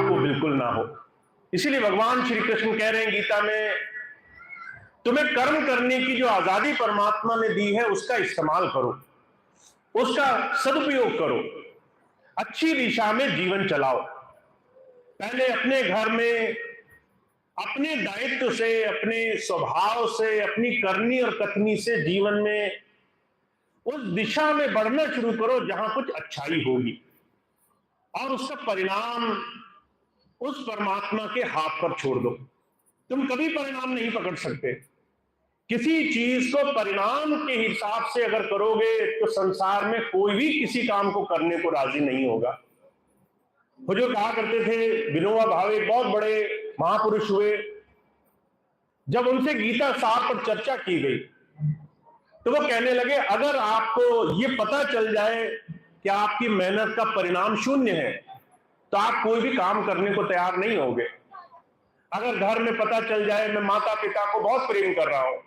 आपको बिल्कुल ना हो। इसीलिए भगवान श्री कृष्ण कह रहे हैं गीता में, तुम्हें कर्म करने की जो आजादी परमात्मा ने दी है उसका इस्तेमाल करो, उसका सदुपयोग करो, अच्छी दिशा में जीवन चलाओ। पहले अपने घर में अपने दायित्व से, अपने स्वभाव से, अपनी करनी और कथनी से जीवन में उस दिशा में बढ़ना शुरू करो जहां कुछ अच्छाई होगी, और उसका परिणाम उस परमात्मा के हाथ पर छोड़ दो। तुम कभी परिणाम नहीं पकड़ सकते। किसी चीज को परिणाम के हिसाब से अगर करोगे तो संसार में कोई भी किसी काम को करने को राजी नहीं होगा। वो जो कहा करते थे, विनोबा भावे बहुत बड़े महापुरुष हुए, जब उनसे गीता सार पर चर्चा की गई तो वो कहने लगे, अगर आपको ये पता चल जाए कि आपकी मेहनत का परिणाम शून्य है तो आप कोई भी काम करने को तैयार नहीं होगे। अगर घर में पता चल जाए मैं माता पिता को बहुत प्रेम कर रहा हूं,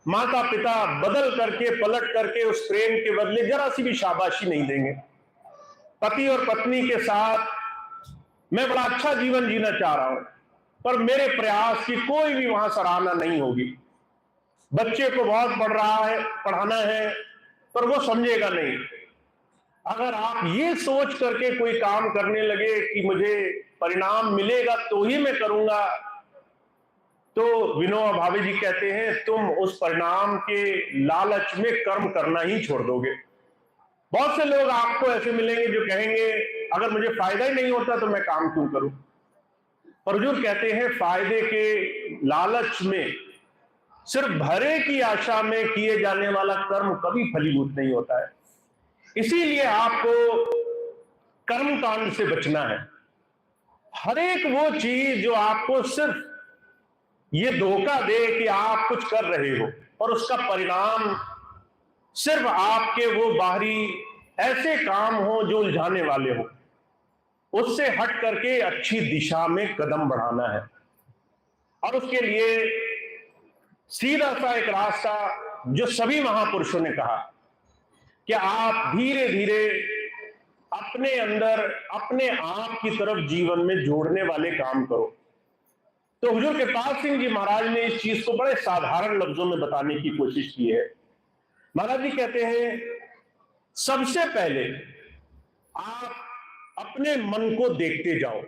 माता पिता बदल करके पलट करके उस प्रेम के बदले जरा सी भी शाबाशी नहीं देंगे। पति और पत्नी के साथ मैं बड़ा अच्छा जीवन जीना चाह रहा हूं, पर मेरे प्रयास की कोई भी वहां सराहना नहीं होगी। बच्चे को बहुत पढ़ाना है पर वो समझेगा नहीं। अगर आप ये सोच करके कोई काम करने लगे कि मुझे परिणाम मिलेगा तो ही मैं करूंगा, तो विनोबा भावे जी कहते हैं तुम उस परिणाम के लालच में कर्म करना ही छोड़ दोगे। बहुत से लोग आपको ऐसे मिलेंगे जो कहेंगे अगर मुझे फायदा ही नहीं होता तो मैं काम क्यों करूं। पर हुजूर कहते हैं फायदे के लालच में, सिर्फ भरे की आशा में किए जाने वाला कर्म कभी फलीभूत नहीं होता है। इसीलिए आपको कर्म कांड से बचना है। हर एक वो चीज जो आपको सिर्फ ये धोखा दे कि आप कुछ कर रहे हो और उसका परिणाम सिर्फ आपके वो बाहरी ऐसे काम हो जो उलझाने वाले हो, उससे हट करके अच्छी दिशा में कदम बढ़ाना है। और उसके लिए सीधा सा एक रास्ता जो सभी महापुरुषों ने कहा कि आप धीरे धीरे अपने अंदर अपने आप की तरफ जीवन में जोड़ने वाले काम करो। तो हुजूर कृपाल सिंह जी महाराज ने इस चीज को बड़े साधारण लफ्जों में बताने की कोशिश की है। महाराज जी कहते हैं सबसे पहले आप अपने मन को देखते जाओ।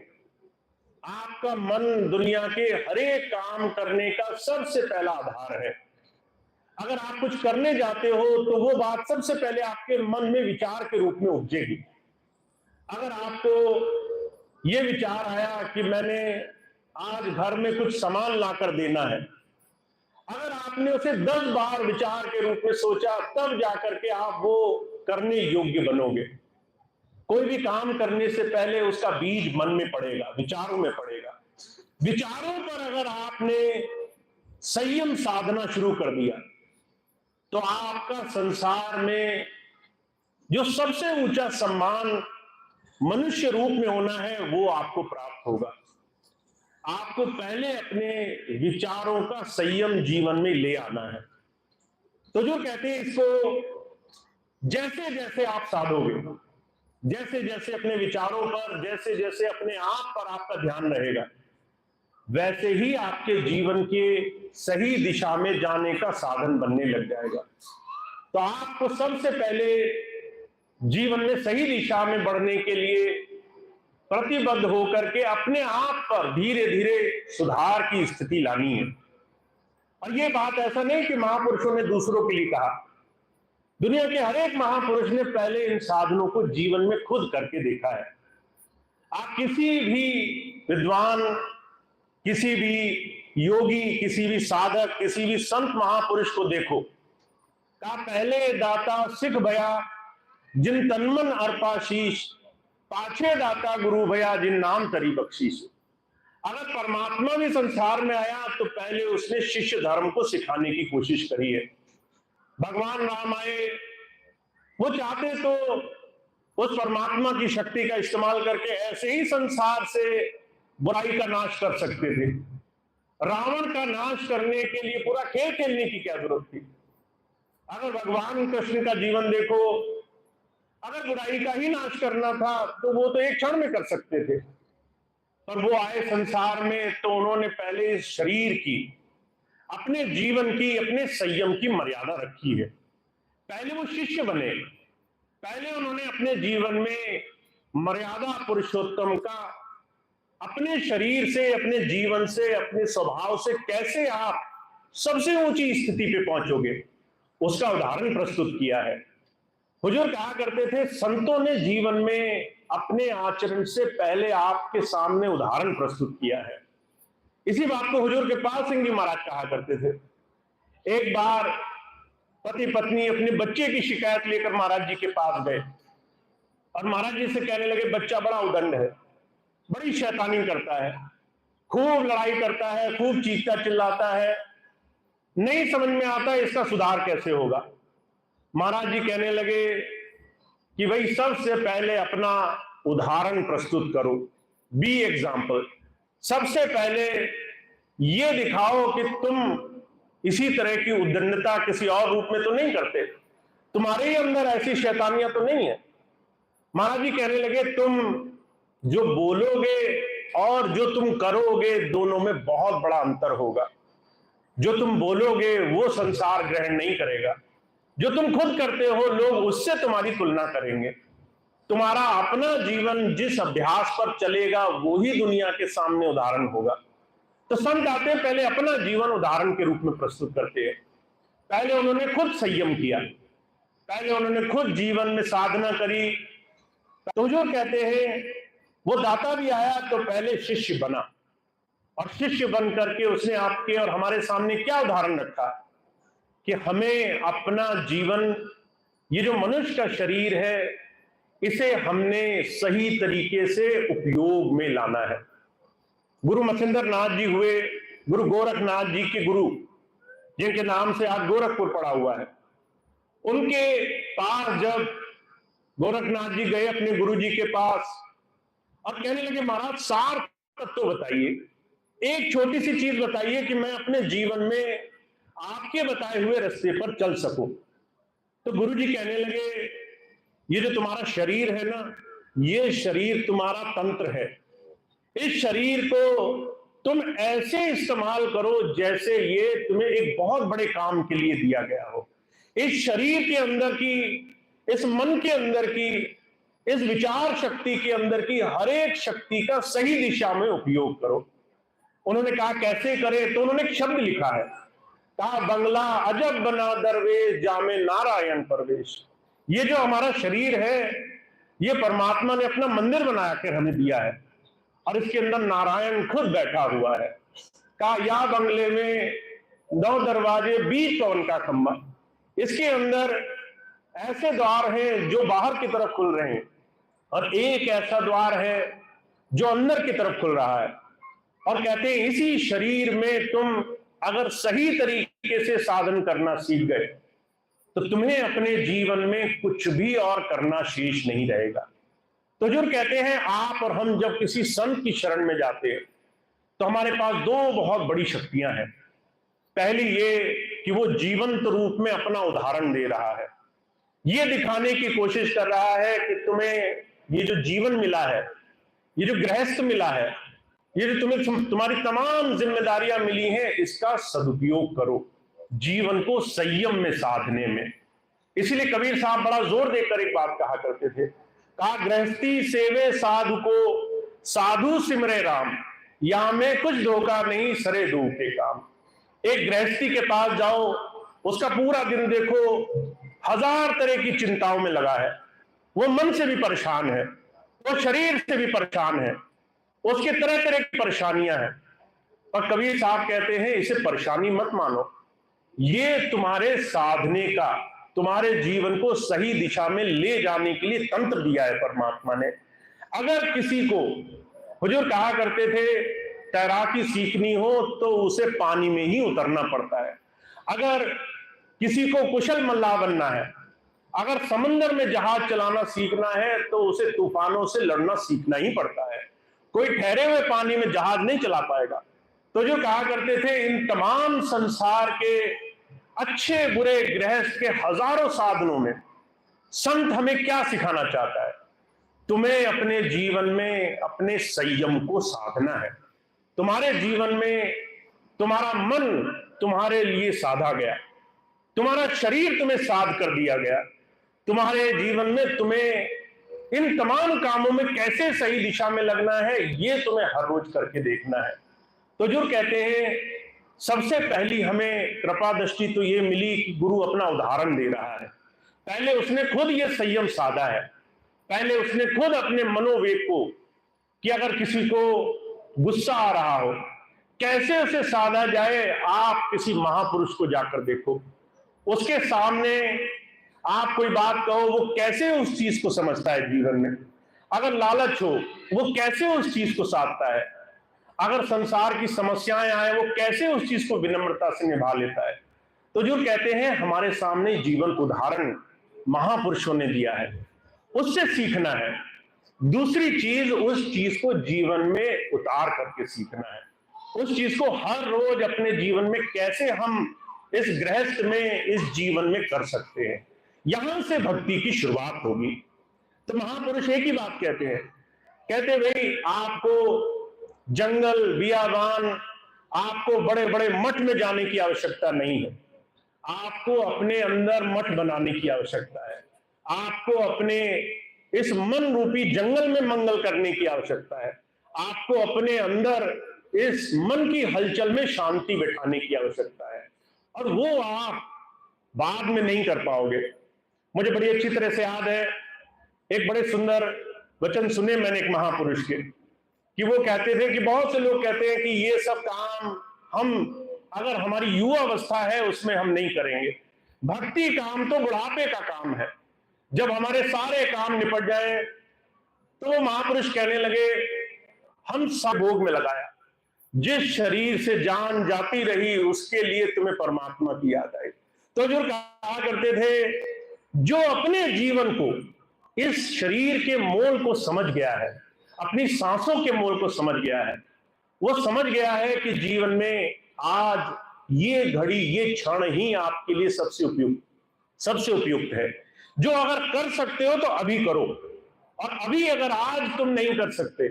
आपका मन दुनिया के हर एक काम करने का सबसे पहला आधार है। अगर आप कुछ करने जाते हो तो वो बात सबसे पहले आपके मन में विचार के रूप में उपजेगी। अगर आपको ये विचार आया कि मैंने आज घर में कुछ सामान लाकर देना है, अगर आपने उसे 10 बार विचार के रूप में सोचा तब जाकर के आप वो करने योग्य बनोगे। कोई भी काम करने से पहले उसका बीज मन में पड़ेगा, विचारों में पड़ेगा। विचारों पर अगर आपने संयम साधना शुरू कर दिया तो आपका संसार में जो सबसे ऊंचा सम्मान मनुष्य रूप में होना है वो आपको प्राप्त होगा। आपको पहले अपने विचारों का संयम जीवन में ले आना है। तो जो कहते हैं इसको जैसे जैसे आप साधोगे, जैसे जैसे अपने विचारों पर, जैसे जैसे अपने आप पर आपका ध्यान रहेगा, वैसे ही आपके जीवन के सही दिशा में जाने का साधन बनने लग जाएगा। तो आपको सबसे पहले जीवन में सही दिशा में बढ़ने के लिए प्रतिबद्ध होकर के अपने आप पर धीरे धीरे सुधार की स्थिति लानी है। और यह बात ऐसा नहीं कि महापुरुषों ने दूसरों के लिए कहा, दुनिया के हर एक महापुरुष ने पहले इन साधनों को जीवन में खुद करके देखा है। आप किसी भी विद्वान, किसी भी योगी, किसी भी साधक, किसी भी संत महापुरुष को देखो, का पहले दाता सिख भया जिन तनमन अर्पाशीष, पाछे दाता गुरु भया जिन नाम तरी बख्शीश। अगर परमात्मा भी संसार में आया तो पहले उसने शिष्य धर्म को सिखाने की कोशिश करी है। भगवान राम आए, वो चाहते तो उस परमात्मा की शक्ति का इस्तेमाल करके ऐसे ही संसार से बुराई का नाश कर सकते थे। रावण का नाश करने के लिए पूरा खेल खेलने की क्या जरूरत थी। अगर भगवान कृष्ण का जीवन देखो, अगर बुराई का ही नाश करना था तो वो तो एक क्षण में कर सकते थे। पर वो आए संसार में तो उन्होंने पहले इस शरीर की, अपने जीवन की, अपने संयम की मर्यादा रखी है। पहले वो शिष्य बने, पहले उन्होंने अपने जीवन में मर्यादा पुरुषोत्तम का अपने शरीर से, अपने जीवन से, अपने स्वभाव से कैसे आप सबसे ऊंची स्थिति पे पहुंचोगे, उसका उदाहरण प्रस्तुत किया है। हुजूर कहा करते थे, संतों ने जीवन में अपने आचरण से पहले आपके सामने उदाहरण प्रस्तुत किया है। इसी बात को हुजूर कृपाल सिंह जी महाराज कहा करते थे। एक बार पति पत्नी अपने बच्चे की शिकायत लेकर महाराज जी के पास गए और महाराज जी से कहने लगे, बच्चा बड़ा उदंड है, बड़ी शैतानी करता है, खूब लड़ाई करता है, खूब चीखता चिल्लाता है, नहीं समझ में आता इसका सुधार कैसे होगा। महाराज जी कहने लगे कि भाई सबसे पहले अपना उदाहरण प्रस्तुत करो, बी एग्जाम्पल। सबसे पहले ये दिखाओ कि तुम इसी तरह की उद्दंडता किसी और रूप में तो नहीं करते, तुम्हारे ही अंदर ऐसी शैतानियां तो नहीं है। महाराज जी कहने लगे, तुम जो बोलोगे और जो तुम करोगे दोनों में बहुत बड़ा अंतर होगा। जो तुम बोलोगे वो संसार ग्रहण नहीं करेगा, जो तुम खुद करते हो लोग उससे तुम्हारी तुलना करेंगे। तुम्हारा अपना जीवन जिस अभ्यास पर चलेगा वही दुनिया के सामने उदाहरण होगा। तो संत आते हैं, पहले अपना जीवन उदाहरण के रूप में प्रस्तुत करते हैं। पहले उन्होंने खुद संयम किया, पहले उन्होंने खुद जीवन में साधना करी। तो जो कहते हैं, वो दाता भी आया तो पहले शिष्य बना, और शिष्य बन करके उसने आपके और हमारे सामने क्या उदाहरण रखा कि हमें अपना जीवन, ये जो मनुष्य का शरीर है, इसे हमने सही तरीके से उपयोग में लाना है। गुरु मच्छिंद्र नाथ जी हुए गुरु गोरखनाथ जी के गुरु, जिनके नाम से आज गोरखपुर पड़ा हुआ है। उनके पास जब गोरखनाथ जी गए अपने गुरु जी के पास और कहने लगे, महाराज सार तत्व बताइए, एक छोटी सी चीज बताइए कि मैं अपने जीवन में आपके बताए हुए रास्ते पर चल सकूं। तो गुरु जी कहने लगे, ये जो तुम्हारा शरीर है ना, ये शरीर तुम्हारा तंत्र है। इस शरीर को तुम ऐसे इस्तेमाल करो जैसे ये तुम्हें एक बहुत बड़े काम के लिए दिया गया हो। इस शरीर के अंदर की, इस मन के अंदर की, इस विचार शक्ति के अंदर की हर एक शक्ति का सही दिशा में उपयोग करो। उन्होंने कहा कैसे करें, तो उन्होंने एक शब्द लिखा है, कहा बंगला अजब बना दरवेश जामे नारायण परवेश। ये जो हमारा शरीर है, ये परमात्मा ने अपना मंदिर बना कर हमें दिया है और इसके अंदर नारायण खुद बैठा हुआ है। कहा या बंगले में 9 दरवाजे 20 पवन का खंबा, इसके अंदर ऐसे द्वार हैं जो बाहर की तरफ खुल रहे हैं और एक ऐसा द्वार है जो अंदर की तरफ खुल रहा है। और कहते हैं इसी शरीर में तुम अगर सही तरीके से साधन करना सीख गए तो तुम्हें अपने जीवन में कुछ भी और करना शेष नहीं रहेगा। तो जो कहते हैं, आप और हम जब किसी संत की शरण में जाते हैं तो हमारे पास 2 बहुत बड़ी शक्तियां हैं। पहली ये कि वो जीवंत रूप में अपना उदाहरण दे रहा है, ये दिखाने की कोशिश कर रहा है कि तुम्हें ये जो जीवन मिला है, ये जो गृहस्थ मिला है, ये जो तुम्हें तुम्हारी तमाम जिम्मेदारियां मिली हैं, इसका सदुपयोग करो जीवन को संयम में साधने में। इसलिए कबीर साहब बड़ा जोर देकर एक बात कहा करते थे, कहा गृहस्थी सेवे साधु को, साधु सिमरे राम, यहां में कुछ धोखा नहीं सरे दू के काम। एक गृहस्थी के पास जाओ, उसका पूरा दिन देखो 1000 तरह की चिंताओं में लगा है, वो मन से भी परेशान है, वो शरीर से भी परेशान है, उसके तरह तरह की परेशानियां हैं। और कबीर साहब कहते हैं इसे परेशानी मत मानो, ये तुम्हारे साधने का, तुम्हारे जीवन को सही दिशा में ले जाने के लिए तंत्र दिया है परमात्मा ने। अगर किसी को, हुजूर कहा करते थे, तैराकी सीखनी हो तो उसे पानी में ही उतरना पड़ता है। अगर किसी को कुशल मल्लाह बनना है, अगर समंदर में जहाज चलाना सीखना है तो उसे तूफानों से लड़ना सीखना ही पड़ता है। कोई ठहरे हुए पानी में जहाज नहीं चला पाएगा। तो जो कहा करते थे, इन तमाम संसार के अच्छे बुरे गृहस्थ के हजारों साधनों में संत हमें क्या सिखाना चाहता है? तुम्हें अपने जीवन में अपने संयम को साधना है। तुम्हारे जीवन में तुम्हारा मन तुम्हारे लिए साधा गया, तुम्हारा शरीर तुम्हें साध कर दिया गया। तुम्हारे जीवन में तुम्हें इन तमाम कामों में कैसे सही दिशा में लगना है, ये तुम्हें हर रोज करके देखना है। तो जो कहते हैं, सबसे पहली हमें कृपा दृष्टि तो ये मिली कि गुरु अपना उदाहरण दे रहा है। पहले उसने खुद ये संयम साधा है, पहले उसने खुद अपने मनोवेग को, कि अगर किसी को गुस्सा आ रहा हो कैसे उसे साधा जाए। आप किसी महापुरुष को जाकर देखो, उसके सामने आप कोई बात कहो, वो कैसे उस चीज को समझता है जीवन में। अगर लालच हो, वो कैसे उस चीज को साधता है। अगर संसार की समस्याएं आए, वो कैसे उस चीज को विनम्रता से निभा लेता है। तो जो कहते हैं, हमारे सामने जीवन उदाहरण महापुरुषों ने दिया है, उससे सीखना है। दूसरी चीज, उस चीज को जीवन में उतार करके सीखना है। उस चीज को हर रोज अपने जीवन में कैसे हम इस गृहस्थ में, इस जीवन में कर सकते हैं। यहां से भक्ति की शुरुआत होगी। तो महापुरुष एक ही बात कहते हैं, कहते भाई आपको जंगल बियाबान, आपको बड़े बड़े मठ में जाने की आवश्यकता नहीं है। आपको अपने अंदर मठ बनाने की आवश्यकता है। आपको अपने इस मन रूपी जंगल में मंगल करने की आवश्यकता है। आपको अपने अंदर इस मन की हलचल में शांति बिठाने की आवश्यकता है, और वो आप बाद में नहीं कर पाओगे। मुझे बड़ी अच्छी तरह से याद है, एक बड़े सुंदर वचन सुने मैंने एक महापुरुष के, कि वो कहते थे कि बहुत से लोग कहते हैं कि ये सब काम हम, अगर हमारी युवा अवस्था है उसमें हम नहीं करेंगे। भक्ति काम तो बुढ़ापे का काम है, जब हमारे सारे काम निपट जाए। तो वो महापुरुष कहने लगे, हम सब भोग में लगाया, जिस शरीर से जान जाती रही उसके लिए तुम्हें परमात्मा की याद आई। तो जो कहा करते थे, जो अपने जीवन को, इस शरीर के मोल को समझ गया है, अपनी सांसों के मोल को समझ गया है, वो समझ गया है कि जीवन में आज ये घड़ी, ये क्षण ही आपके लिए सबसे उपयुक्त है। जो अगर कर सकते हो तो अभी करो, और अभी अगर आज तुम नहीं कर सकते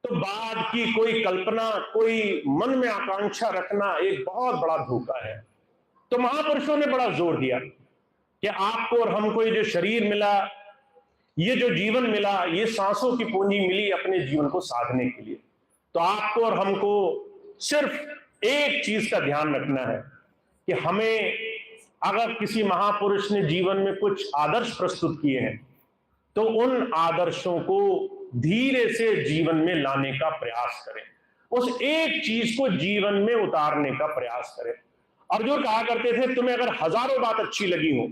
तो बाद की कोई कल्पना, कोई मन में आकांक्षा रखना एक बहुत बड़ा धोखा है। तो महापुरुषों ने बड़ा जोर दिया कि आपको और हमको ये जो शरीर मिला, ये जो जीवन मिला, ये सांसों की पूंजी मिली अपने जीवन को साधने के लिए। तो आपको और हमको सिर्फ एक चीज का ध्यान रखना है कि हमें, अगर किसी महापुरुष ने जीवन में कुछ आदर्श प्रस्तुत किए हैं, तो उन आदर्शों को धीरे से जीवन में लाने का प्रयास करें। उस एक चीज को जीवन में उतारने का प्रयास करें। और जो कहा करते थे, तुम्हें अगर हजारों बात अच्छी लगी हो,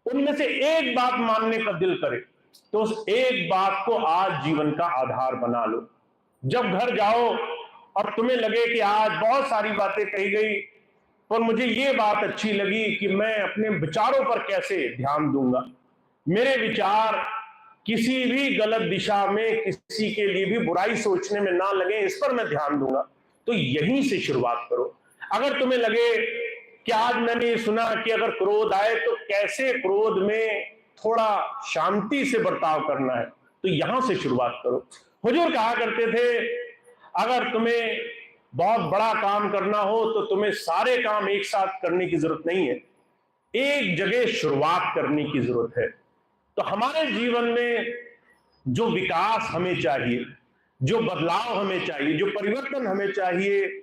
उनमें से एक बात मानने का दिल करे, तो उस एक बात को आज जीवन का आधार बना लो। जब घर जाओ और तुम्हें लगे कि आज बहुत सारी बातें कही गई, पर मुझे ये बात अच्छी लगी कि मैं अपने विचारों पर कैसे ध्यान दूंगा, मेरे विचार किसी भी गलत दिशा में, किसी के लिए भी बुराई सोचने में ना लगे, इस पर मैं ध्यान दूंगा। तो यहीं से शुरुआत करो। अगर तुम्हें लगे कि आज मैंने ये सुना कि अगर क्रोध आए तो कैसे क्रोध में थोड़ा शांति से बर्ताव करना है, तो यहां से शुरुआत करो। हुजूर कहा करते थे, अगर तुम्हें बहुत बड़ा काम करना हो तो तुम्हें सारे काम एक साथ करने की जरूरत नहीं है, एक जगह शुरुआत करने की जरूरत है। तो हमारे जीवन में जो विकास हमें चाहिए, जो बदलाव हमें चाहिए, जो परिवर्तन हमें चाहिए,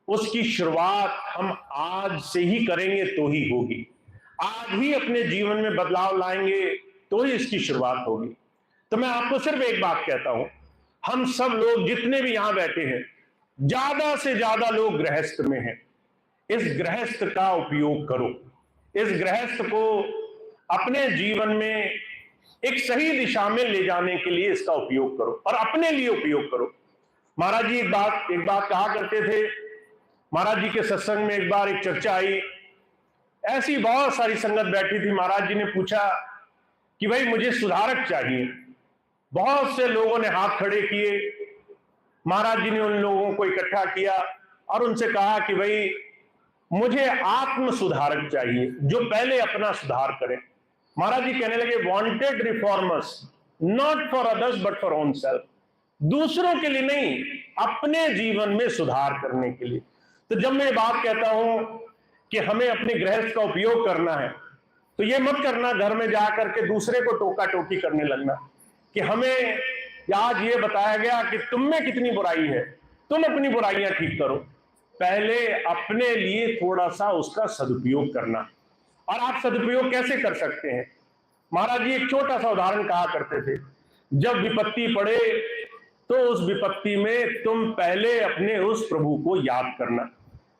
उसकी शुरुआत हम आज से ही करेंगे तो ही होगी। आज ही अपने जीवन में बदलाव लाएंगे तो ही इसकी शुरुआत होगी। तो मैं आपको सिर्फ एक बात कहता हूं, हम सब लोग जितने भी यहां बैठे हैं, ज्यादा से ज्यादा लोग गृहस्थ में हैं। इस गृहस्थ का उपयोग करो। इस गृहस्थ को अपने जीवन में एक सही दिशा में ले जाने के लिए इसका उपयोग करो, और अपने लिए उपयोग करो। महाराज जी एक बात कहा करते थे। महाराज जी के सत्संग में एक बार एक चर्चा आई, ऐसी बहुत सारी संगत बैठी थी। महाराज जी ने पूछा कि भाई मुझे सुधारक चाहिए। बहुत से लोगों ने हाथ खड़े किए। महाराज जी ने उन लोगों को इकट्ठा किया और उनसे कहा कि भाई मुझे आत्म सुधारक चाहिए, जो पहले अपना सुधार करें। महाराज जी कहने लगे, wanted reformers, not for others but for own self, दूसरों के लिए नहीं, अपने जीवन में सुधार करने के लिए। तो जब मैं बात कहता हूं कि हमें अपने गृहस्थ का उपयोग करना है, तो ये मत करना घर में जाकर के दूसरे को टोका टोकी करने लगना कि हमें आज ये बताया गया कि तुम में कितनी बुराई है, तुम अपनी बुराइयां ठीक करो। पहले अपने लिए थोड़ा सा उसका सदुपयोग करना। और आप सदुपयोग कैसे कर सकते हैं? महाराज जी एक छोटा सा उदाहरण कहा करते थे, जब विपत्ति पड़े तो उस विपत्ति में तुम पहले अपने उस प्रभु को याद करना।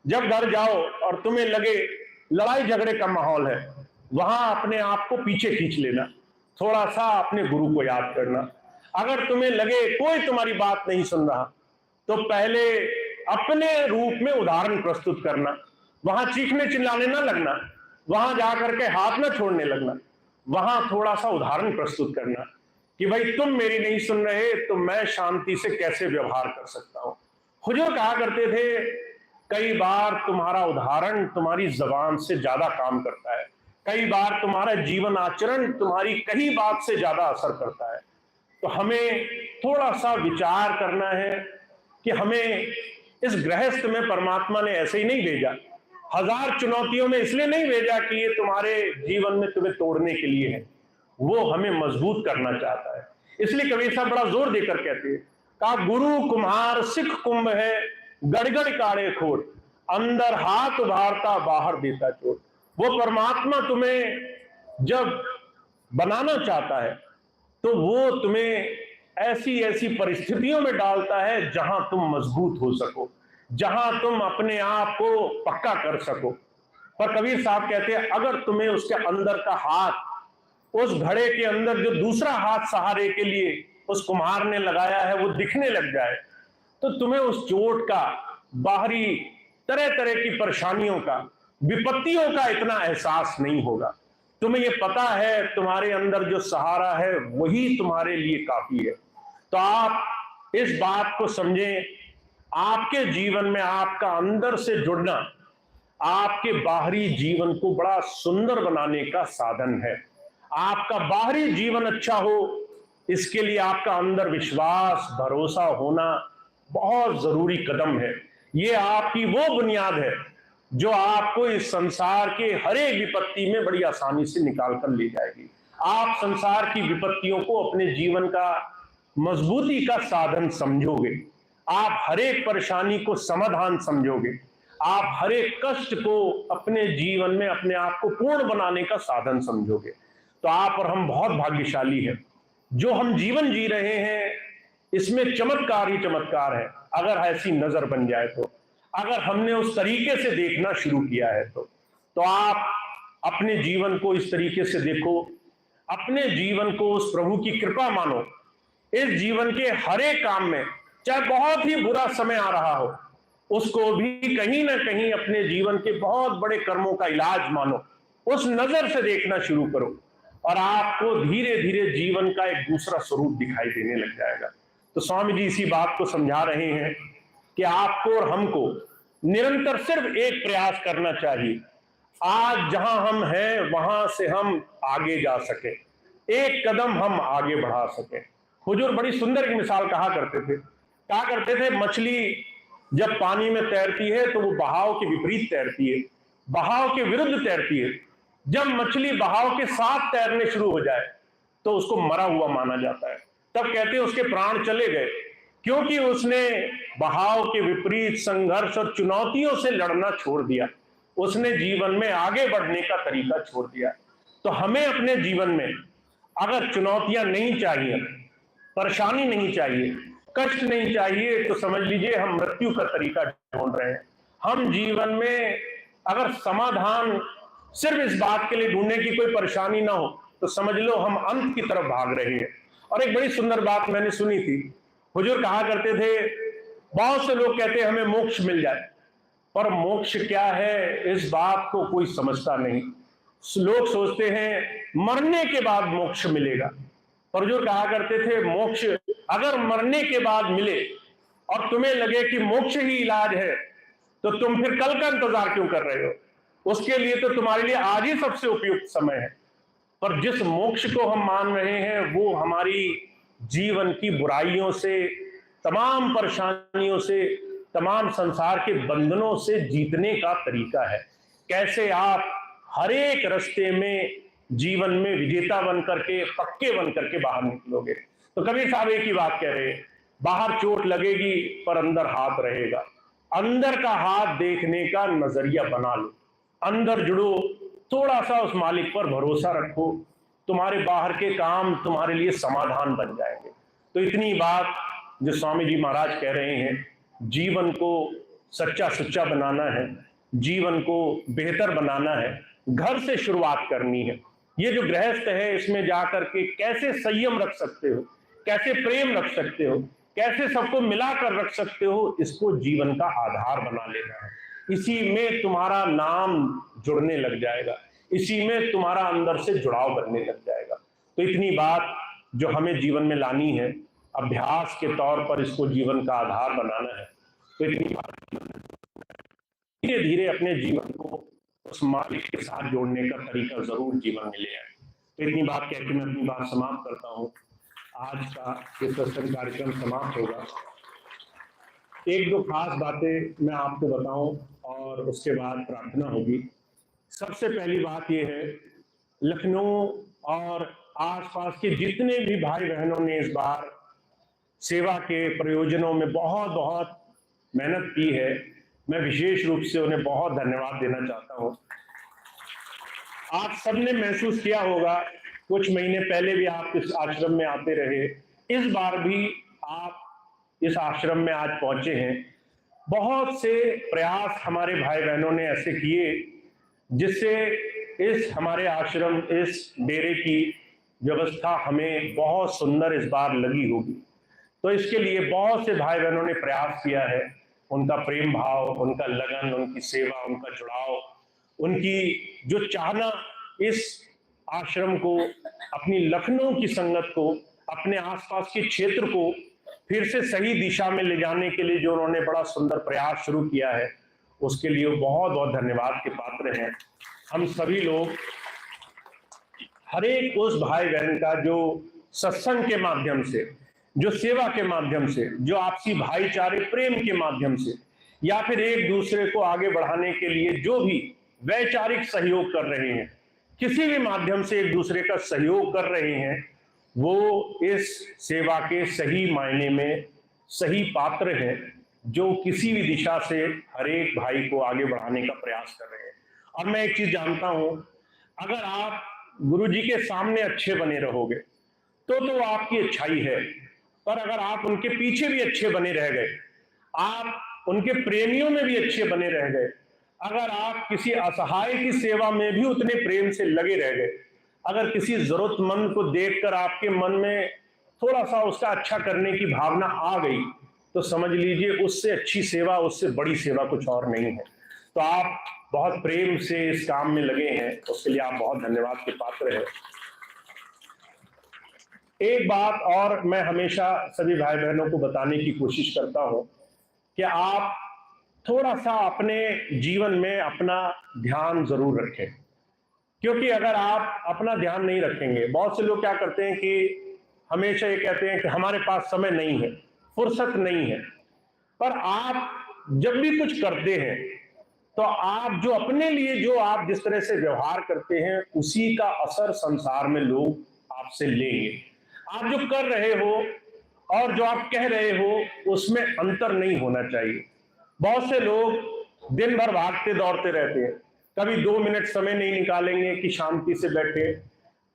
जब घर जाओ और तुम्हें लगे लड़ाई झगड़े का माहौल है, वहां अपने आप को पीछे खींच लेना, थोड़ा सा अपने गुरु को याद करना। अगर तुम्हें लगे कोई तुम्हारी बात नहीं सुन रहा, तो पहले अपने रूप में उदाहरण प्रस्तुत करना, वहां चीखने चिल्लाने ना लगना, वहां जाकर के हाथ ना छोड़ने लगना, वहां थोड़ा सा उदाहरण प्रस्तुत करना कि भाई तुम मेरी नहीं सुन रहे तो मैं शांति से कैसे व्यवहार कर सकता हूं। हुजूर कहा करते थे, कई बार तुम्हारा उदाहरण तुम्हारी जबान से ज्यादा काम करता है, कई बार तुम्हारा जीवन आचरण तुम्हारी कही बात से ज्यादा असर करता है। तो हमें थोड़ा सा विचार करना है कि हमें इस गृहस्थ में परमात्मा ने ऐसे ही नहीं भेजा, हजार चुनौतियों में इसलिए नहीं भेजा कि ये तुम्हारे जीवन में तुम्हें तोड़ने के लिए है, वो हमें मजबूत करना चाहता है। इसलिए कबीर साहब बड़ा जोर देकर कहते हैं, कहा गुरु कुम्हार सिख कुंभ है, गड़गड़ काड़े खोट, अंदर हाथ उभारता बाहर देता चोट। वो परमात्मा तुम्हें जब बनाना चाहता है तो वो तुम्हें ऐसी ऐसी परिस्थितियों में डालता है जहां तुम मजबूत हो सको, जहां तुम अपने आप को पक्का कर सको। पर कबीर साहब कहते हैं, अगर तुम्हें उसके अंदर का हाथ, उस घड़े के अंदर जो दूसरा हाथ सहारे के लिए उस कुम्हार ने लगाया है, वो दिखने लग जाए, तो तुम्हें उस चोट का, बाहरी तरह तरह की परेशानियों का, विपत्तियों का इतना एहसास नहीं होगा। तुम्हें ये पता है तुम्हारे अंदर जो सहारा है वही तुम्हारे लिए काफी है। तो आप इस बात को समझें, आपके जीवन में आपका अंदर से जुड़ना आपके बाहरी जीवन को बड़ा सुंदर बनाने का साधन है। आपका बाहरी जीवन अच्छा हो, इसके लिए आपका अंदर विश्वास, भरोसा होना बहुत जरूरी कदम है। ये आपकी वो बुनियाद है जो आपको इस संसार के हर एक विपत्ति में बड़ी आसानी से निकाल कर ले जाएगी। आप संसार की विपत्तियों को अपने जीवन का मजबूती का साधन समझोगे, आप हर एक परेशानी को समाधान समझोगे, आप हर एक कष्ट को अपने जीवन में अपने आप को पूर्ण बनाने का साधन समझोगे। तो आप और हम बहुत भाग्यशाली हैं। जो हम जीवन जी रहे हैं इसमें चमत्कार ही चमत्कार है, अगर ऐसी नजर बन जाए तो, अगर हमने उस तरीके से देखना शुरू किया है तो आप अपने जीवन को इस तरीके से देखो, अपने जीवन को उस प्रभु की कृपा मानो। इस जीवन के हर एक काम में, चाहे बहुत ही बुरा समय आ रहा हो, उसको भी कहीं ना कहीं अपने जीवन के बहुत बड़े कर्मों का इलाज मानो। उस नजर से देखना शुरू करो और आपको धीरे धीरे जीवन का एक दूसरा स्वरूप दिखाई देने लग जाएगा। तो स्वामी जी इसी बात को समझा रहे हैं कि आपको और हमको निरंतर सिर्फ एक प्रयास करना चाहिए, आज जहां हम हैं वहां से हम आगे जा सके, एक कदम हम आगे बढ़ा सके। हुजूर बड़ी सुंदर की मिसाल कहा करते थे, मछली जब पानी में तैरती है तो वो बहाव के विपरीत तैरती है, बहाव के विरुद्ध तैरती है। जब मछली बहाव के साथ तैरने शुरू हो जाए तो उसको मरा हुआ माना जाता है, तब कहते हैं उसके प्राण चले गए, क्योंकि उसने बहाव के विपरीत संघर्ष और चुनौतियों से लड़ना छोड़ दिया, उसने जीवन में आगे बढ़ने का तरीका छोड़ दिया। तो हमें अपने जीवन में अगर चुनौतियां नहीं चाहिए, परेशानी नहीं चाहिए, कष्ट नहीं चाहिए, तो समझ लीजिए हम मृत्यु का तरीका ढूंढ रहे हैं। हम जीवन में अगर समाधान सिर्फ इस बात के लिए ढूंढने की कोई परेशानी ना हो, तो समझ लो हम अंत की तरफ भाग रहे हैं। और एक बड़ी सुंदर बात मैंने सुनी थी, हुजूर कहा करते थे, बहुत से लोग कहते हैं हमें मोक्ष मिल जाए, पर मोक्ष क्या है इस बात को कोई समझता नहीं। लोग सोचते हैं मरने के बाद मोक्ष मिलेगा, पर हुजूर कहा करते थे मोक्ष अगर मरने के बाद मिले और तुम्हें लगे कि मोक्ष ही इलाज है, तो तुम फिर कल का इंतजार क्यों कर रहे हो? उसके लिए तो तुम्हारे लिए आज ही सबसे उपयुक्त समय है। पर जिस मोक्ष को हम मान रहे हैं वो हमारी जीवन की बुराइयों से, तमाम परेशानियों से, तमाम संसार के बंधनों से जीतने का तरीका है। कैसे आप हर एक रास्ते में जीवन में विजेता बन करके, पक्के बन करके बाहर निकलोगे। तो कबीर साहब एक ही बात कह रहे हैं, बाहर चोट लगेगी पर अंदर हाथ रहेगा। अंदर का हाथ देखने का नजरिया बना लो, अंदर जुड़ो, थोड़ा सा उस मालिक पर भरोसा रखो, तुम्हारे बाहर के काम तुम्हारे लिए समाधान बन जाएंगे। तो इतनी बात जो स्वामी जी महाराज कह रहे हैं, जीवन को सच्चा सुच्चा बनाना है, जीवन को बेहतर बनाना है, घर से शुरुआत करनी है। ये जो गृहस्थ है इसमें जाकर के कैसे संयम रख सकते हो, कैसे प्रेम रख सकते हो, कैसे सबको मिलाकर रख सकते हो, इसको जीवन का आधार बना लेना है। इसी में तुम्हारा नाम जुड़ने लग जाएगा, इसी में तुम्हारा अंदर से जुड़ाव बनने लग जाएगा। तो इतनी बात जो हमें जीवन में लानी है, अभ्यास के तौर पर इसको जीवन का आधार बनाना है। तो इतनी बात धीरे धीरे अपने जीवन को उस मालिक के साथ जोड़ने का तरीका जरूर जीवन में ले आए। तो इतनी बात कहकर मैं अपनी बात समाप्त करता हूँ। आज का ये सत्संग कार्यक्रम समाप्त होगा। एक दो खास बातें मैं आपको बताऊं और उसके बाद प्रार्थना होगी। सबसे पहली बात यह है, लखनऊ और आसपास के जितने भी भाई बहनों ने इस बार सेवा के प्रयोजनों में बहुत बहुत मेहनत की है, मैं विशेष रूप से उन्हें बहुत धन्यवाद देना चाहता हूं। आप सबने महसूस किया होगा, कुछ महीने पहले भी आप इस आश्रम में आते रहे, इस बार भी आप इस आश्रम में आज पहुंचे हैं। बहुत से प्रयास हमारे भाई बहनों ने ऐसे किए जिससे इस हमारे आश्रम, इस डेरे की व्यवस्था हमें बहुत सुंदर इस बार लगी होगी। तो इसके लिए बहुत से भाई बहनों ने प्रयास किया है। उनका प्रेम भाव, उनका लगन, उनकी सेवा, उनका जुड़ाव, उनकी जो चाहना इस आश्रम को, अपनी लखनऊ की संगत को, अपने आसपास के क्षेत्र को फिर से सही दिशा में ले जाने के लिए जो उन्होंने बड़ा सुंदर प्रयास शुरू किया है, उसके लिए बहुत बहुत धन्यवाद के पात्र हैं। हम सभी लोग हर एक उस भाई बहन का जो सत्संग के माध्यम से, जो सेवा के माध्यम से, जो आपसी भाईचारे प्रेम के माध्यम से, या फिर एक दूसरे को आगे बढ़ाने के लिए जो भी वैचारिक सहयोग कर रहे हैं, किसी भी माध्यम से एक दूसरे का सहयोग कर रहे हैं, वो इस सेवा के सही मायने में सही पात्र हैं, जो किसी भी दिशा से हर एक भाई को आगे बढ़ाने का प्रयास कर रहे हैं। और मैं एक चीज जानता हूं, अगर आप गुरु जी के सामने अच्छे बने रहोगे तो आपकी अच्छाई है, पर अगर आप उनके पीछे भी अच्छे बने रह गए, आप उनके प्रेमियों में भी अच्छे बने रह गए, अगर आप किसी असहाय की सेवा में भी उतने प्रेम से लगे रह गए, अगर किसी जरूरतमंद को देखकर आपके मन में थोड़ा सा उसका अच्छा करने की भावना आ गई, तो समझ लीजिए उससे अच्छी सेवा, उससे बड़ी सेवा कुछ और नहीं है। तो आप बहुत प्रेम से इस काम में लगे हैं, उसके लिए आप बहुत धन्यवाद के पात्र हैं। एक बात और मैं हमेशा सभी भाई बहनों को बताने की कोशिश करता हूं कि आप थोड़ा सा अपने जीवन में अपना ध्यान जरूर रखें, क्योंकि अगर आप अपना ध्यान नहीं रखेंगे, बहुत से लोग क्या करते हैं कि हमेशा ये कहते हैं कि हमारे पास समय नहीं है, फुर्सत नहीं है। पर आप जब भी कुछ करते हैं तो आप जो अपने लिए जो आप जिस तरह से व्यवहार करते हैं, उसी का असर संसार में लोग आपसे लेंगे। आप जो कर रहे हो और जो आप कह रहे हो उसमें अंतर नहीं होना चाहिए। बहुत से लोग दिन भर भागते दौड़ते रहते हैं, कभी 2 मिनट समय नहीं निकालेंगे कि शांति से बैठे,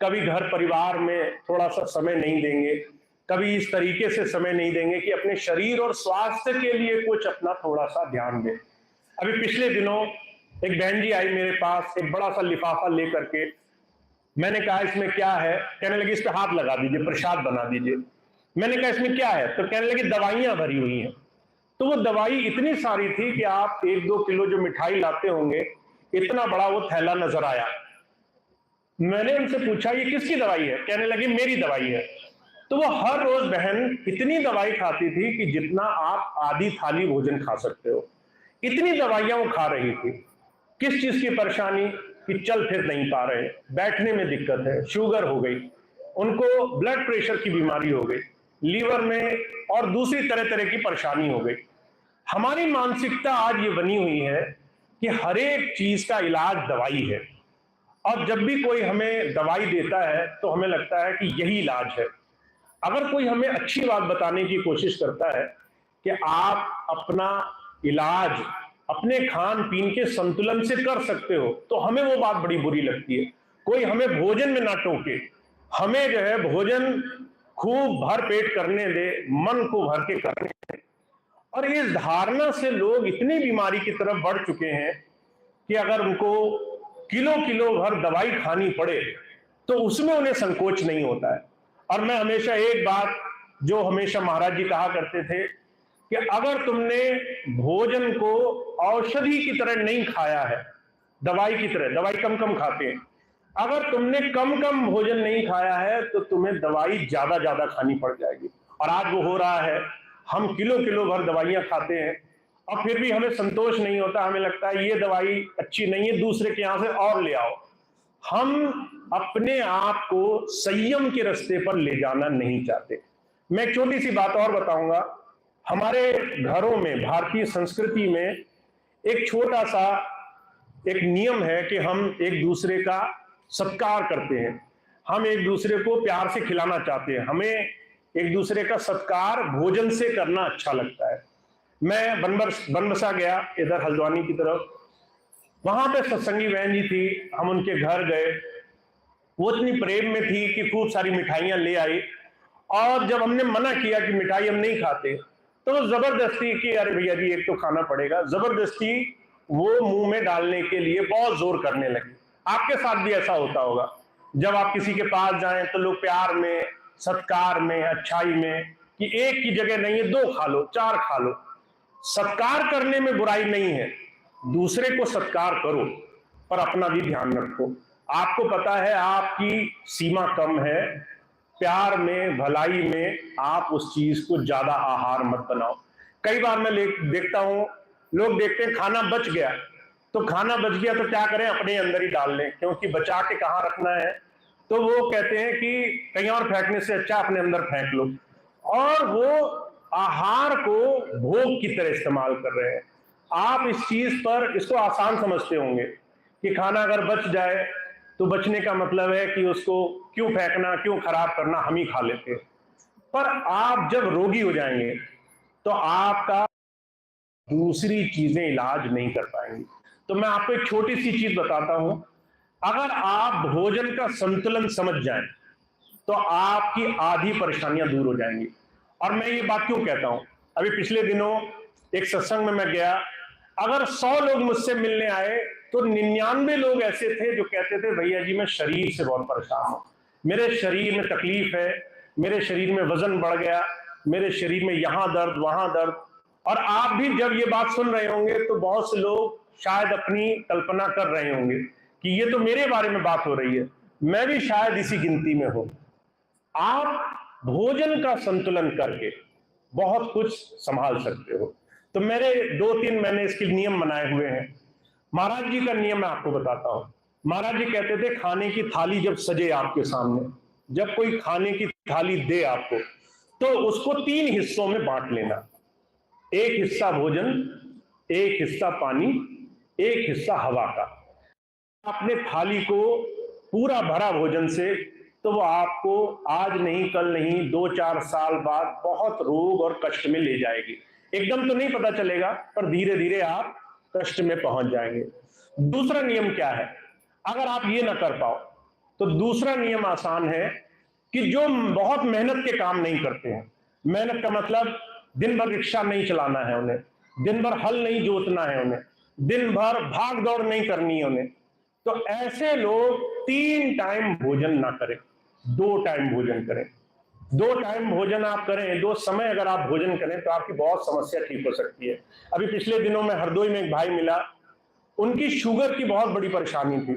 कभी घर परिवार में थोड़ा सा समय नहीं देंगे, कभी इस तरीके से समय नहीं देंगे कि अपने शरीर और स्वास्थ्य के लिए कुछ अपना थोड़ा सा ध्यान दें। अभी पिछले दिनों एक बहन जी आई मेरे पास, एक बड़ा सा लिफाफा लेकर के। मैंने कहा इसमें क्या है? कहने लगी इस पे हाथ लगा दीजिए, प्रसाद बना दीजिए। मैंने कहा इसमें क्या है? तो कहने लगी दवाइयां भरी हुई हैं। तो वो दवाई इतनी सारी थी कि आप 1-2 किलो जो मिठाई लाते होंगे, इतना बड़ा वो थैला नजर आया। मैंने उनसे पूछा ये किसकी दवाई है? कहने लगी मेरी दवाई है। तो वो हर रोज बहन इतनी दवाई खाती थी कि जितना आप आधी थाली भोजन खा सकते हो, इतनी दवाइयां वो खा रही थी। किस चीज की परेशानी? कि चल फिर नहीं पा रहे, बैठने में दिक्कत है, शुगर हो गई, उनको ब्लड प्रेशर की बीमारी हो गई, लीवर में और दूसरी तरह तरह की परेशानी हो गई। हमारी मानसिकता आज ये बनी हुई है कि हर एक चीज का इलाज दवाई है, और जब भी कोई हमें दवाई देता है तो हमें लगता है कि यही इलाज है। अगर कोई हमें अच्छी बात बताने की कोशिश करता है कि आप अपना इलाज अपने खान पीन के संतुलन से कर सकते हो, तो हमें वो बात बड़ी बुरी लगती है। कोई हमें भोजन में ना टोके, हमें जो है भोजन खूब भर पेट करने दे, मन को भर के करने दे। और इस धारणा से लोग इतनी बीमारी की तरफ बढ़ चुके हैं कि अगर उनको किलो किलो भर दवाई खानी पड़े तो उसमें उन्हें संकोच नहीं होता है। और मैं हमेशा एक बात जो हमेशा महाराज जी कहा करते थे कि अगर तुमने भोजन को औषधि की तरह नहीं खाया है, दवाई की तरह, दवाई कम कम खाते हैं, अगर तुमने कम कम भोजन नहीं खाया है तो तुम्हें दवाई ज्यादा ज्यादा खानी पड़ जाएगी। और आज वो हो रहा है, हम किलो किलो भर दवाइयां खाते हैं और फिर भी हमें संतोष नहीं होता, हमें लगता है ये दवाई अच्छी नहीं है, दूसरे के यहां से और ले आओ। हम अपने आप को संयम के रास्ते पर ले जाना नहीं चाहते। मैं एक छोटी सी बात और बताऊंगा। हमारे घरों में, भारतीय संस्कृति में एक छोटा सा एक नियम है कि हम एक दूसरे का सत्कार करते हैं, हम एक दूसरे को प्यार से खिलाना चाहते हैं, हमें एक दूसरे का सत्कार भोजन से करना अच्छा लगता है। मैं बनबसा गया इधर हल्द्वानी की तरफ, वहां पे सत्संगी बहन जी थी, हम उनके घर गए, वो इतनी प्रेम में थी कि खूब सारी मिठाइयां ले आई। और जब हमने मना किया कि मिठाई हम नहीं खाते, तो वो जबरदस्ती कि अरे भैया जी एक तो खाना पड़ेगा, जबरदस्ती वो मुंह में डालने के लिए बहुत जोर करने लगी। आपके साथ भी ऐसा होता होगा, जब आप किसी के पास जाएं तो लोग प्यार में, सत्कार में, अच्छाई में, कि एक की जगह नहीं है 2 खा लो, 4 खा लो। सत्कार करने में बुराई नहीं है, दूसरे को सत्कार करो पर अपना भी ध्यान रखो। आपको पता है आपकी सीमा कम है, प्यार में, भलाई में आप उस चीज को ज्यादा आहार मत बनाओ। कई बार मैं देखता हूं, लोग देखते हैं खाना बच गया, तो खाना बच गया तो क्या करें, अपने अंदर ही डाल लें, क्योंकि बचा के कहां रखना है। तो वो कहते हैं कि कहीं और फेंकने से अच्छा अपने अंदर फेंक लो, और वो आहार को भोग की तरह इस्तेमाल कर रहे हैं। आप इस चीज पर, इसको आसान समझते होंगे कि खाना अगर बच जाए तो बचने का मतलब है कि उसको क्यों फेंकना, क्यों खराब करना, हम ही खा लेते हैं। पर आप जब रोगी हो जाएंगे तो आपका दूसरी चीजें इलाज नहीं कर पाएंगी। तो मैं आपको एक छोटी सी चीज बताता हूं, अगर आप भोजन का संतुलन समझ जाएं तो आपकी आधी परेशानियां दूर हो जाएंगी। और मैं ये बात क्यों कहता हूं, अभी पिछले दिनों एक सत्संग में मैं गया, अगर 100 लोग मुझसे मिलने आए तो 99 लोग ऐसे थे जो कहते थे भैया जी मैं शरीर से बहुत परेशान हूं, मेरे शरीर में तकलीफ है, मेरे शरीर में वजन बढ़ गया, मेरे शरीर में यहां दर्द, वहां दर्द। और आप भी जब ये बात सुन रहे होंगे तो बहुत से लोग शायद अपनी कल्पना कर रहे होंगे कि ये तो मेरे बारे में बात हो रही है, मैं भी शायद इसी गिनती में हूं। आप भोजन का संतुलन करके बहुत कुछ संभाल सकते हो। तो मेरे 2-3 मैंने इसके नियम बनाए हुए हैं। महाराज जी का नियम मैं आपको बताता हूं। महाराज जी कहते थे खाने की थाली जब सजे आपके सामने, जब कोई खाने की थाली दे आपको, तो उसको 3 हिस्सों में बांट लेना। एक हिस्सा भोजन, एक हिस्सा पानी, एक हिस्सा हवा का। अपने थाली को पूरा भरा भोजन से, तो वो आपको आज नहीं कल नहीं 2-4 साल बाद बहुत रोग और कष्ट में ले जाएगी। एकदम तो नहीं पता चलेगा, पर धीरे धीरे आप कष्ट में पहुंच जाएंगे। दूसरा नियम क्या है, अगर आप ये ना कर पाओ तो दूसरा नियम आसान है कि जो बहुत मेहनत के काम नहीं करते हैं, मेहनत का मतलब दिन भर रिक्शा नहीं चलाना है उन्हें, दिन भर हल नहीं जोतना है उन्हें, दिन भर भाग दौड़ नहीं करनी है उन्हें, तो ऐसे लोग 3 टाइम भोजन ना करें, 2 टाइम भोजन करें। 2 टाइम भोजन आप करें, 2 समय अगर आप भोजन करें तो आपकी बहुत समस्या ठीक हो सकती है। अभी पिछले दिनों में हरदोई में एक भाई मिला, उनकी शुगर की बहुत बड़ी परेशानी थी।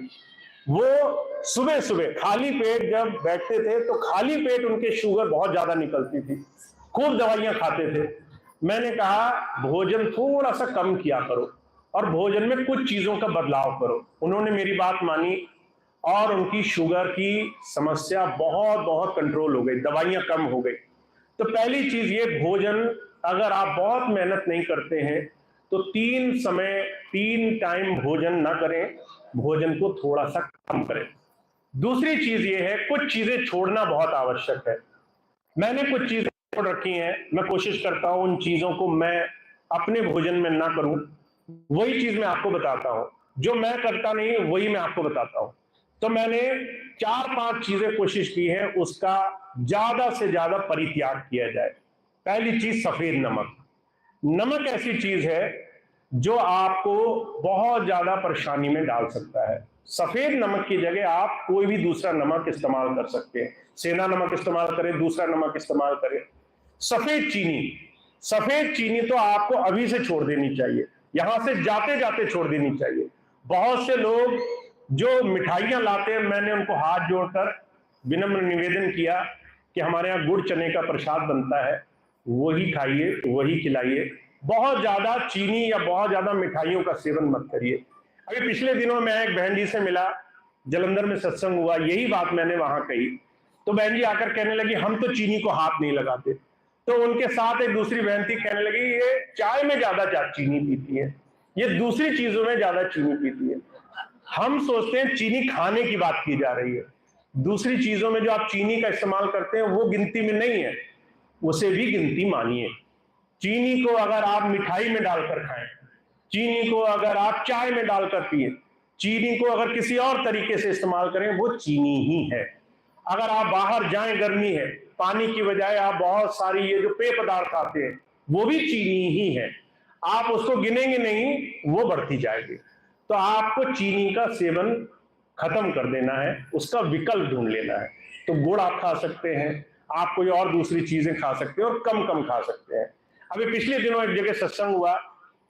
वो सुबह सुबह खाली पेट जब बैठते थे तो खाली पेट उनके शुगर बहुत ज्यादा निकलती थी, खूब दवाइयां खाते थे। मैंने कहा भोजन थोड़ा सा कम किया करो, और भोजन में कुछ चीजों का बदलाव करो। उन्होंने मेरी बात मानी और उनकी शुगर की समस्या बहुत बहुत कंट्रोल हो गई, दवाइयां कम हो गई। तो पहली चीज ये, भोजन अगर आप बहुत मेहनत नहीं करते हैं तो 3 टाइम भोजन ना करें, भोजन को थोड़ा सा कम करें। दूसरी चीज ये है, कुछ चीजें छोड़ना बहुत आवश्यक है। मैंने कुछ चीजें छोड़ रखी हैं, मैं कोशिश करता हूं उन चीजों को मैं अपने भोजन में ना करूं। वही चीज मैं आपको बताता हूं, जो मैं करता नहीं वही मैं आपको बताता हूं। तो मैंने 4-5 चीजें कोशिश की है उसका ज्यादा से ज्यादा परित्याग किया जाए। पहली चीज, सफेद नमक। नमक ऐसी चीज है जो आपको बहुत ज्यादा परेशानी में डाल सकता है। सफेद नमक की जगह आप कोई भी दूसरा नमक इस्तेमाल कर सकते हैं। सेंधा नमक इस्तेमाल करें, दूसरा नमक इस्तेमाल करें। सफेद चीनी, सफेद चीनी तो आपको अभी से छोड़ देनी चाहिए, यहां से जाते जाते छोड़ देनी चाहिए। बहुत से लोग जो मिठाइयां लाते हैं, मैंने उनको हाथ जोड़कर विनम्र निवेदन किया कि हमारे यहाँ गुड़ चने का प्रसाद बनता है, वही खाइए, वही खिलाइए। बहुत ज्यादा चीनी या बहुत ज्यादा मिठाइयों का सेवन मत करिए। अभी पिछले दिनों मैं एक बहन जी से मिला, जलंधर में सत्संग हुआ, यही बात मैंने वहां कही। तो बहन जी आकर कहने लगी हम तो चीनी को हाथ नहीं लगाते। तो उनके साथ एक दूसरी बहन थी, कहने लगी ये चाय में ज्यादा चीनी पीती है, ये दूसरी चीजों में ज्यादा चीनी पीती है। हम सोचते हैं चीनी खाने की बात की जा रही है, दूसरी चीजों में जो आप चीनी का इस्तेमाल करते हैं वो गिनती में नहीं है, उसे भी गिनती मानिए। चीनी को अगर आप मिठाई में डालकर खाएं, चीनी को अगर आप चाय में डालकर पिए, चीनी को अगर किसी और तरीके से इस्तेमाल करें, वो चीनी ही है। अगर आप बाहर जाएं, गर्मी है, पानी की बजाय आप बहुत सारी ये जो पेय पदार्थ आते हैं वो भी चीनी ही है। आप उसको गिनेंगे नहीं, वो बढ़ती जाएगी। तो आपको चीनी का सेवन खत्म कर देना है, उसका विकल्प ढूंढ लेना है। तो गुड़ आप खा सकते हैं, आप कोई और दूसरी चीजें खा सकते हैं और कम कम खा सकते हैं। अभी पिछले दिनों एक जगह सत्संग हुआ,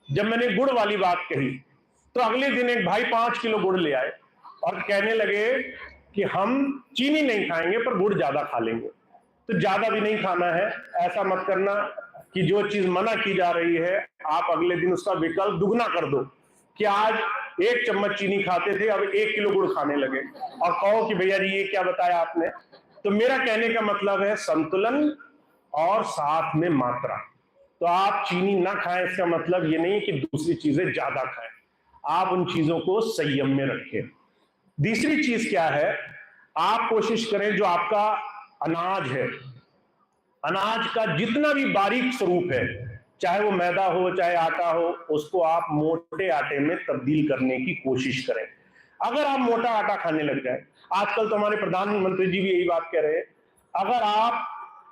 जब मैंने गुड़ वाली बात कही तो अगले दिन एक भाई 5 किलो गुड़ ले आए और कहने लगे कि हम चीनी नहीं खाएंगे पर गुड़ ज्यादा खा लेंगे। तो ज्यादा भी नहीं खाना है, ऐसा मत करना कि जो चीज मना की जा रही है आप अगले दिन उसका विकल्प दुगना कर दो, कि आज 1 चम्मच चीनी खाते थे अब 1 किलो गुड़ खाने लगे और कहो कि भैया जी ये क्या बताया आपने। तो मेरा कहने का मतलब है संतुलन और साथ में मात्रा। तो आप चीनी ना खाएं, इसका मतलब ये नहीं कि दूसरी चीजें ज्यादा खाएं, आप उन चीजों को संयम में रखें। तीसरी चीज क्या है, आप कोशिश करें जो आपका अनाज है, अनाज का जितना भी बारीक स्वरूप है, चाहे वो मैदा हो चाहे आटा हो, उसको आप मोटे आटे में तब्दील करने की कोशिश करें। अगर आप मोटा आटा खाने लग जाए, आजकल तो हमारे प्रधानमंत्री जी भी यही बात कह रहे हैं, अगर आप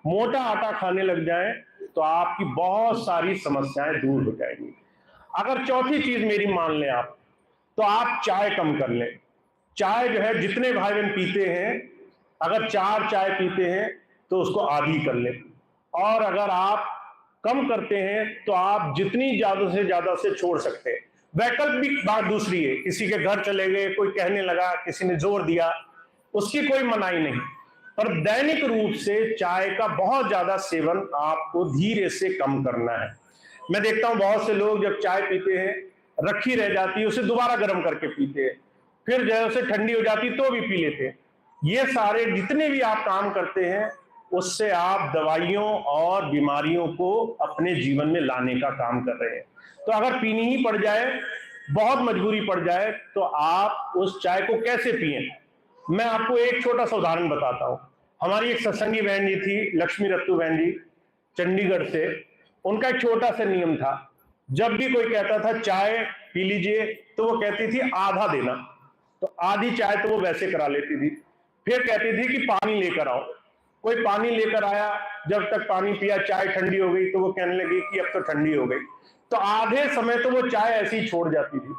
मोटा आटा खाने लग जाएं तो आपकी बहुत सारी समस्याएं दूर हो जाएंगी। अगर चौथी चीज मेरी मान लें आप, तो आप चाय कम कर लें। चाय जो है, जितने भाई बहन पीते हैं, अगर 4 चाय पीते हैं तो उसको आधी कर लें। और अगर आप कम करते हैं तो आप जितनी ज्यादा से छोड़ सकते हैं। वैकल्पिक बात दूसरी है, किसी के घर चले गए, कोई कहने लगा, किसी ने जोर दिया, उसकी कोई मनाही नहीं, पर दैनिक रूप से चाय का बहुत ज्यादा सेवन आपको धीरे से कम करना है। मैं देखता हूं बहुत से लोग जब चाय पीते हैं, रखी रह जाती है, उसे दोबारा गर्म करके पीते हैं, फिर जैसे ठंडी हो जाती तो भी पी लेते हैं। ये सारे जितने भी आप काम करते हैं, उससे आप दवाइयों और बीमारियों को अपने जीवन में लाने का काम कर रहे हैं। तो अगर पीनी ही पड़ जाए, बहुत मजबूरी पड़ जाए, तो आप उस चाय को कैसे पिए। मैं आपको एक छोटा सा उदाहरण बताता हूं। हमारी एक सत्संगी बहन जी थी, लक्ष्मी रत्तू बहन जी, चंडीगढ़ से। उनका एक छोटा सा नियम था, जब भी कोई कहता था चाय पी लीजिए तो वो कहती थी आधा देना, तो आधी चाय तो वो वैसे करा लेती थी। फिर कहती थी कि पानी लेकर आओ, कोई पानी लेकर आया, जब तक पानी पिया चाय ठंडी हो गई तो वो कहने लगी कि अब तो ठंडी हो गई। तो आधे समय तो वो चाय ऐसी ही छोड़ जाती थी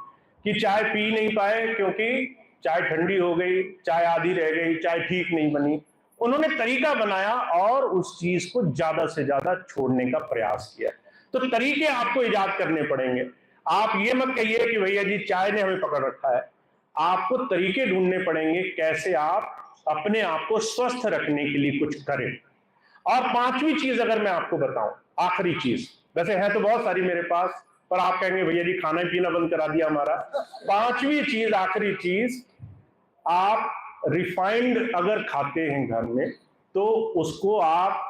कि चाय पी नहीं पाए, क्योंकि चाय ठंडी हो गई, चाय आधी रह गई, चाय ठीक नहीं बनी। उन्होंने तरीका बनाया और उस चीज को ज्यादा से ज्यादा छोड़ने का प्रयास किया। तो तरीके आपको इजाद करने पड़ेंगे। आप ये मत कहिए कि भैया जी चाय ने हमें पकड़ रखा है, आपको तरीके ढूंढने पड़ेंगे कैसे आप अपने आप को स्वस्थ रखने के लिए कुछ करें। और 5वीं चीज अगर मैं आपको बताऊं, आखिरी चीज, वैसे है तो बहुत सारी मेरे पास, पर आप कहेंगे भैया जी खाना पीना बंद करा दिया हमारा। पांचवी चीज, आखिरी चीज, आप रिफाइंड अगर खाते हैं घर में तो उसको आप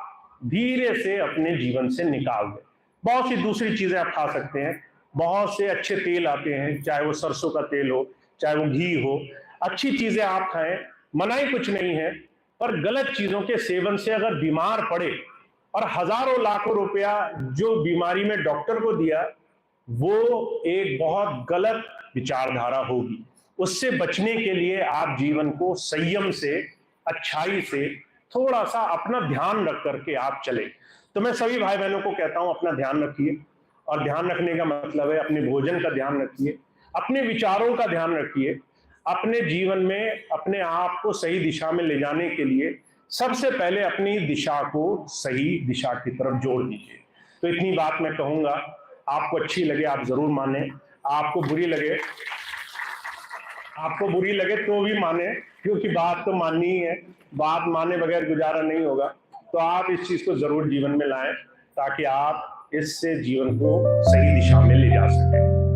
धीरे से अपने जीवन से निकाल दें। बहुत सी दूसरी चीजें आप खा सकते हैं, बहुत से अच्छे तेल आते हैं, चाहे वो सरसों का तेल हो, चाहे वो घी हो, अच्छी चीजें आप खाएं, मनाही कुछ नहीं है। पर गलत चीजों के सेवन से अगर बीमार पड़े और हजारों लाखों रुपया जो बीमारी में डॉक्टर को दिया, वो एक बहुत गलत विचारधारा होगी। उससे बचने के लिए आप जीवन को संयम से, अच्छाई से, थोड़ा सा अपना ध्यान रख करके आप चले। तो मैं सभी भाई बहनों को कहता हूं अपना ध्यान रखिए, और ध्यान रखने का मतलब है अपने भोजन का ध्यान रखिए, अपने विचारों का ध्यान रखिए। अपने जीवन में अपने आप को सही दिशा में ले जाने के लिए सबसे पहले अपनी दिशा को सही दिशा की तरफ जोड़ दीजिए। तो इतनी बात मैं कहूंगा, आपको अच्छी लगे आप जरूर माने, आपको बुरी लगे तो भी माने, क्योंकि बात तो माननी ही है, बात माने बगैर गुजारा नहीं होगा। तो आप इस चीज को जरूर जीवन में लाएं ताकि आप इससे जीवन को सही दिशा में ले जा सकें।